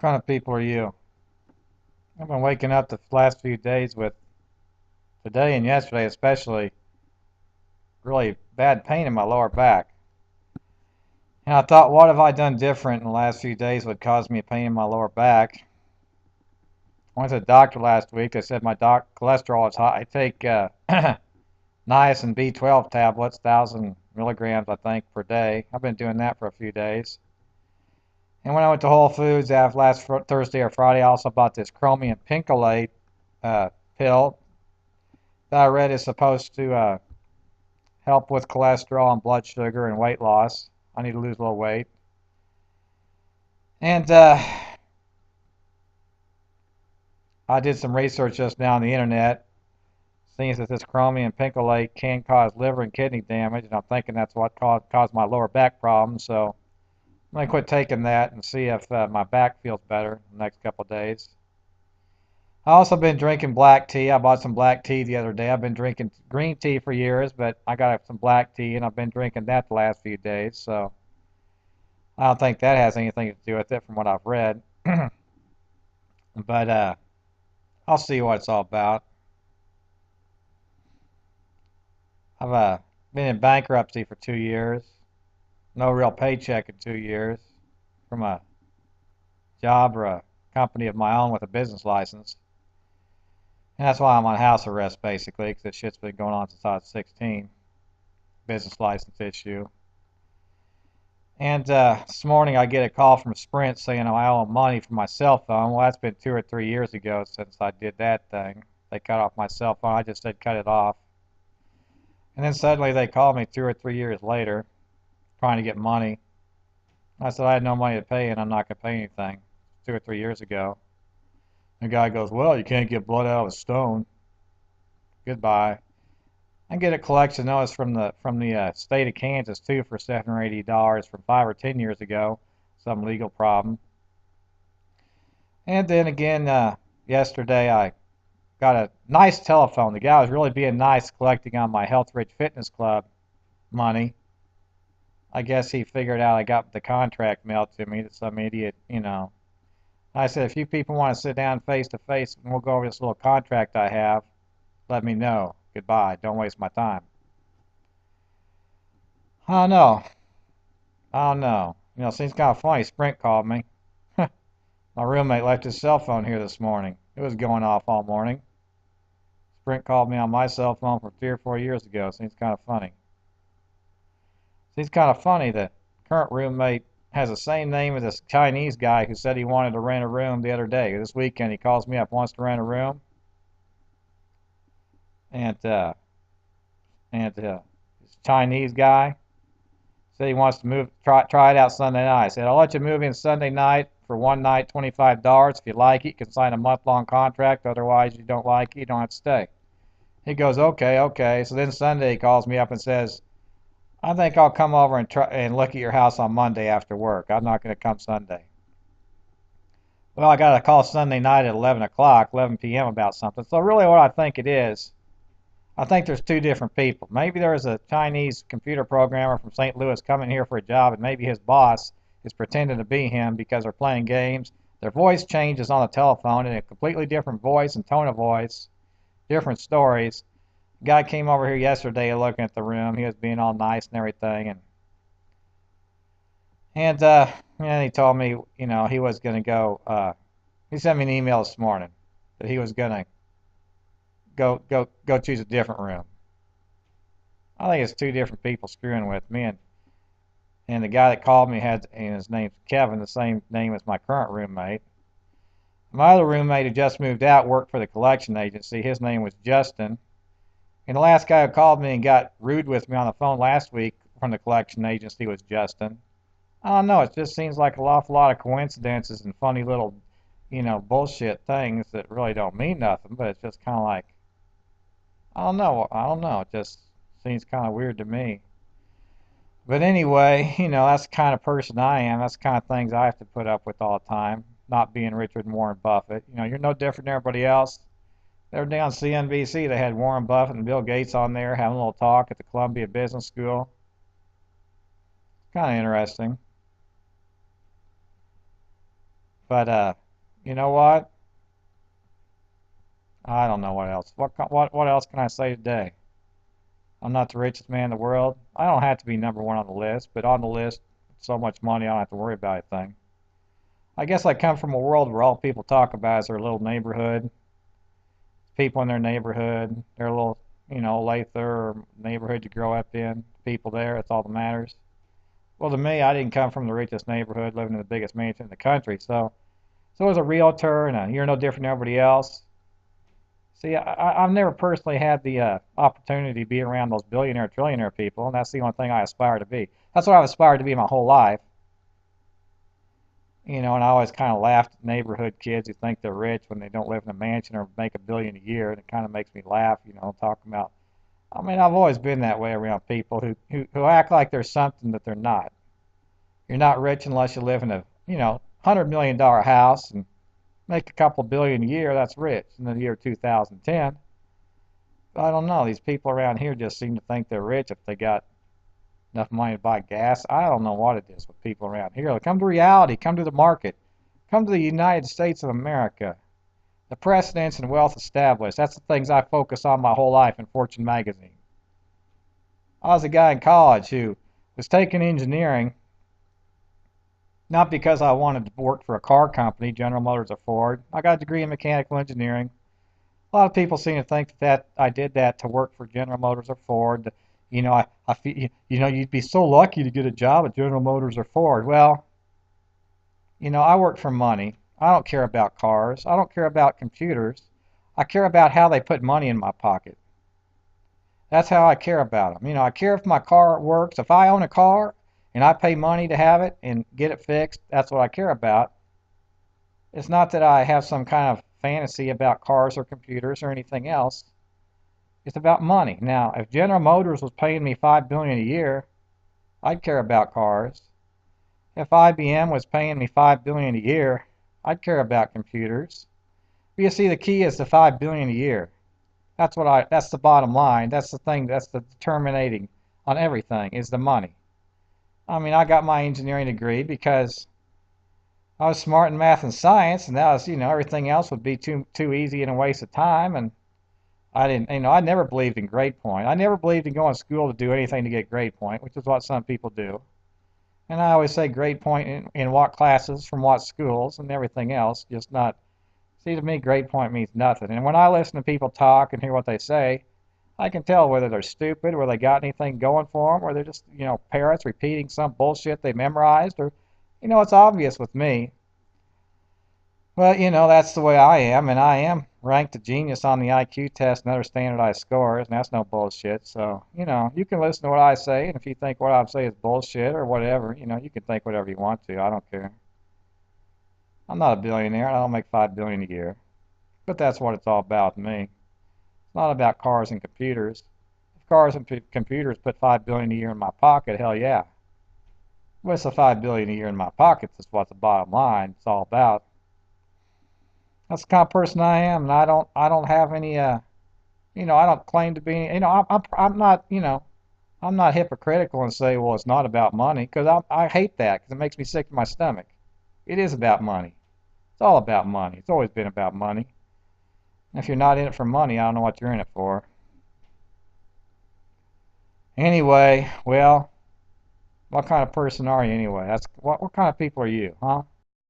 kind of people are you? I've been waking up the last few days with today and yesterday especially really bad pain in my lower back. And I thought, what have I done different in the last few days would cause me a pain in my lower back? I went to the doctor last week. They said my cholesterol is high. I take niacin B12 tablets, 1,000 milligrams, I think, per day. I've been doing that for a few days. And when I went to Whole Foods after last Thursday or Friday, I also bought this chromium picolinate pill that I read is supposed to help with cholesterol and blood sugar and weight loss. I need to lose a little weight. And I did some research just now on the internet. Seems that this chromium picolinate can cause liver and kidney damage, and I'm thinking that's what caused my lower back problem. So I'm going to quit taking that and see if my back feels better the next couple of days. I also been drinking black tea. I bought some black tea the other day. I've been drinking green tea for years, but I got some black tea, and I've been drinking that the last few days. So I don't think that has anything to do with it from what I've read. But I'll see what it's all about. I've been in bankruptcy for 2 years. No real paycheck in 2 years from a job or a company of my own with a business license. And that's why I'm on house arrest, basically, because this shit's been going on since I was 16. Business license issue. And this morning I get a call from Sprint saying I owe them money for my cell phone. Well, that's been 2 or 3 years ago since I did that thing. They cut off my cell phone. I just said cut it off. And then suddenly they called me 2 or 3 years later trying to get money. I said I had no money to pay and I'm not going to pay anything. 2 or 3 years ago. The guy goes, well, you can't get blood out of a stone. Goodbye. I get a collection notice from the state of Kansas too for $7 or $80 from 5 or 10 years ago, some legal problem. And then again, yesterday I got a nice telephone. The guy was really being nice, collecting on my Health Rich Fitness Club money. I guess he figured out I got the contract mailed to me that some idiot, I said, if you people want to sit down face to face and we'll go over this little contract I have, let me know. Goodbye. Don't waste my time. I don't know. I don't know. Seems kind of funny. Sprint called me. My roommate left his cell phone here this morning. It was going off all morning. Sprint called me on my cell phone from 3 or 4 years ago. Seems kind of funny. Seems kind of funny that current roommate has the same name as this Chinese guy who said he wanted to rent a room the other day. This weekend he calls me up, wants to rent a room. And this Chinese guy said he wants to try it out Sunday night. I said, I'll let you move in Sunday night for one night, $25. If you like it, you can sign a month-long contract. Otherwise, you don't like it, you don't have to stay. He goes, okay, okay. So then Sunday he calls me up and says, I think I'll come over and try and look at your house on Monday after work. I'm not going to come Sunday. Well, I got a call Sunday night at 11 o'clock, 11 p.m. about something. So really what I think it is, I think there's two different people. Maybe there's a Chinese computer programmer from St. Louis coming here for a job, and maybe his boss is pretending to be him because they're playing games. Their voice changes on the telephone in a completely different voice and tone of voice, different stories. The guy came over here yesterday looking at the room. He was being all nice and everything, and he told me, he was going to go. He sent me an email this morning that he was going to go choose a different room. I think it's two different people screwing with me, and the guy that called me and his name's Kevin, the same name as my current roommate. My other roommate who just moved out worked for the collection agency. His name was Justin. And the last guy who called me and got rude with me on the phone last week from the collection agency was Justin. I don't know. It just seems like an awful lot of coincidences and funny little, bullshit things that really don't mean nothing. But it's just kind of like, I don't know. I don't know. It just seems kind of weird to me. But anyway, that's the kind of person I am. That's the kind of things I have to put up with all the time. Not being Richard and Warren Buffett. You're no different than everybody else. The other day on CNBC, they had Warren Buffett and Bill Gates on there having a little talk at the Columbia Business School. Kind of interesting. But you know what? I don't know what else. What else can I say today? I'm not the richest man in the world. I don't have to be number one on the list, but on the list, so much money I don't have to worry about a thing. I guess I come from a world where all people talk about is their little neighborhood, people in their neighborhood, their little, Lather or neighborhood you grow up in, people there, that's all that matters. Well, to me, I didn't come from the richest neighborhood, living in the biggest mansion in the country. So as a realtor, and you're no different than everybody else. See, I've never personally had the opportunity to be around those billionaire, trillionaire people, and that's the only thing I aspire to be. That's what I've aspired to be my whole life. And I always kind of laughed at neighborhood kids who think they're rich when they don't live in a mansion or make $1 billion a year, and it kind of makes me laugh, talking about. I mean, I've always been that way around people who act like they're something that they're not. You're not rich unless you live in a, $100 million house and make a couple billion a year. That's rich in the year 2010. I don't know. These people around here just seem to think they're rich if they got enough money to buy gas. I don't know what it is with people around here. Come to reality. Come to the market. Come to the United States of America. The precedents and wealth established. That's the things I focus on my whole life in Fortune magazine. I was a guy in college who was taking engineering not because I wanted to work for a car company, General Motors or Ford. I got a degree in mechanical engineering. A lot of people seem to think that I did that to work for General Motors or Ford. I feel, you'd be so lucky to get a job at General Motors or Ford. Well, I work for money. I don't care about cars. I don't care about computers. I care about how they put money in my pocket. That's how I care about them. I care if my car works. If I own a car and I pay money to have it and get it fixed, that's what I care about. It's not that I have some kind of fantasy about cars or computers or anything else. It's about money. Now, if General Motors was paying me $5 billion a year, I'd care about cars. If IBM was paying me $5 billion a year, I'd care about computers. But you see, the key is the $5 billion a year. That's the bottom line. That's the thing. That's the determinating on everything is the money. I mean, I got my engineering degree because I was smart in math and science, and that was, everything else would be too easy and a waste of time. And I didn't, I never believed in grade point. I never believed in going to school to do anything to get grade point, which is what some people do. And I always say grade point in what classes, from what schools, and everything else, just not. See, to me, grade point means nothing. And when I listen to people talk and hear what they say, I can tell whether they're stupid, whether they got anything going for them, or they're just, parrots repeating some bullshit they memorized, or, it's obvious with me. But, that's the way I am, and I am ranked a genius on the IQ test and other standardized scores, and that's no bullshit. So, you can listen to what I say, and if you think what I say is bullshit or whatever, you can think whatever you want to. I don't care. I'm not a billionaire. I don't make $5 billion a year. But that's what it's all about to me. It's not about cars and computers. If cars and computers put $5 billion a year in my pocket, hell yeah. But it's the $5 billion a year in my pocket that's what the bottom line it's all about. That's the kind of person I am, and I don't have any I don't claim to be, I'm not, I'm not hypocritical and say, well, it's not about money, because I hate that, because it makes me sick to my stomach. It is about money. It's all about money. It's always been about money. And if you're not in it for money, I don't know what you're in it for. Anyway, well, what kind of person are you anyway? What kind of people are you, huh?